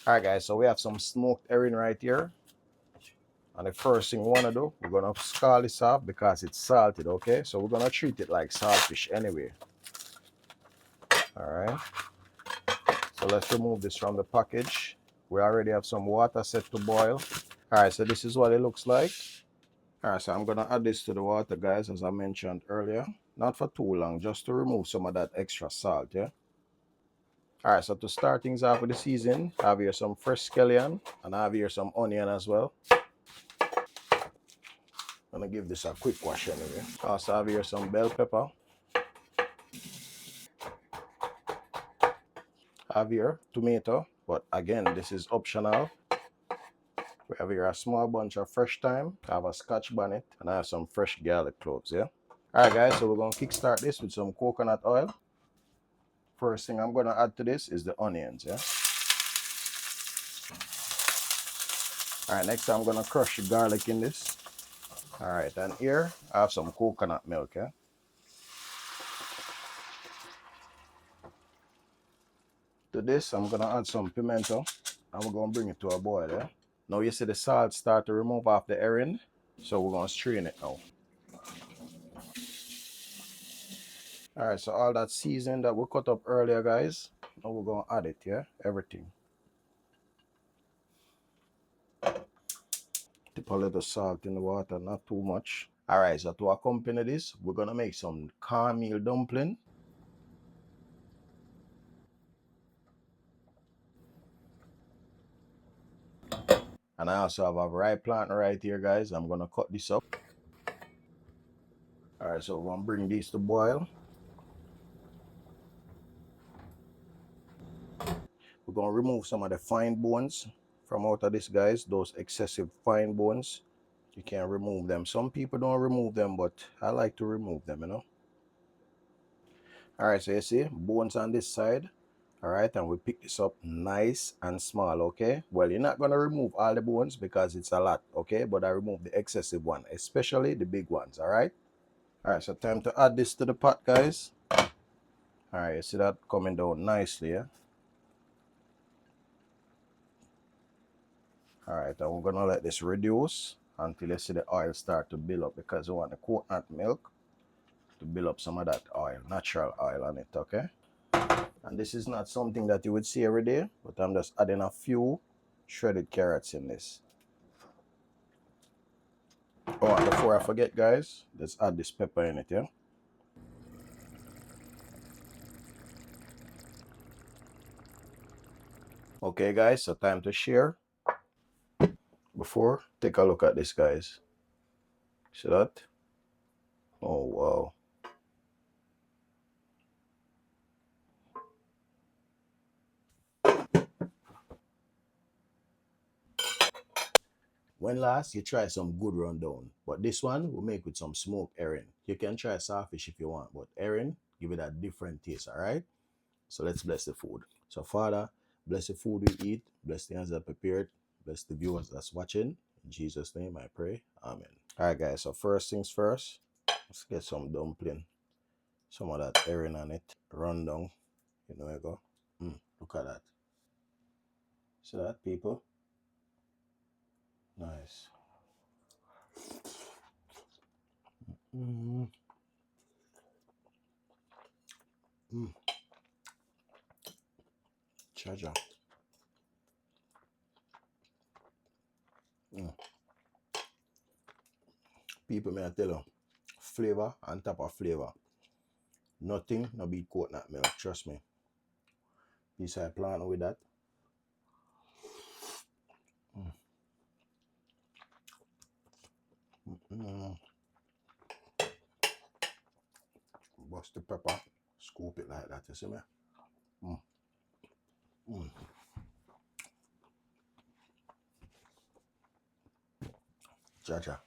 All right, guys, so we have some smoked herring right here. And the first thing we want to do, we're going to scald this off because it's salted, okay? So we're going to treat it like saltfish anyway. All right. So let's remove this from the package. We already have some water set to boil. All right, so this is what it looks like. All right, so I'm going to add this to the water, guys, as I mentioned earlier. Not for too long, just to remove some of that extra salt, yeah? All right, so to start things off with the seasoning, I have here some fresh scallion, and I have here some onion as well. I'm gonna give this a quick wash anyway. Also have here some bell pepper. I have here tomato, but again, this is optional. We have here a small bunch of fresh thyme. I have a scotch bonnet, and I have some fresh garlic cloves, yeah? All right, guys, so we're gonna kickstart this with some coconut oil. First thing I'm gonna add to this is the onions, yeah? All right, next I'm gonna crush the garlic in this. All right, and here I have some coconut milk, yeah? To this, I'm gonna add some pimento, and we're gonna bring it to a boil, yeah? Now you see the salt start to remove off the herring, so we're gonna strain it now. All right, so all that seasoning that we cut up earlier, guys, now we're gonna add it, yeah? Everything. Dip a little salt in the water, not too much. All right, so to accompany this, we're gonna make some cornmeal dumpling. And I also have a rye plant right here, guys. I'm gonna cut this up. All right, so we're gonna bring these to boil. We're gonna remove some of the fine bones from out of this, guys. Those excessive fine bones. You can remove them. Some people don't remove them, but I like to remove them, you know. All right, so you see bones on this side. All right, and we pick this up nice and small, okay? Well, you're not gonna remove all the bones because it's a lot, okay? But I remove the excessive one, especially the big ones, all right? All right, so time to add this to the pot, guys. All right, you see that coming down nicely, yeah? All right, and we're gonna let this reduce until you see the oil start to build up because we want the coconut milk to build up some of that oil, natural oil on it, okay? And this is not something that you would see every day, but I'm just adding a few shredded carrots in this. Oh, and before I forget, guys, let's add this pepper in it, yeah? Okay, guys, so time to share. Before, take a look at this, guys. See that? Oh, wow. When last you try some good rundown, but this one we'll make with some smoked herring. You can try sawfish if you want, but herring give it a different taste, all right? So let's bless the food. So Father, bless the food we eat, bless the hands that prepared, bless the viewers that's watching. In Jesus' name I pray, amen. All right, guys, so first things first, let's get some dumpling. Some of that herring on it, rundown, you know, you go. Look at that. See that, people? Nice. Mm. Mm. Charger. Mm. People, may I tell you, flavor on top of flavor. Nothing no beat coconut milk, trust me. Piece I plant with that. Mm. Mm. Bust the pepper, scoop it like that, you see me? Mm. Mm. Cha-cha.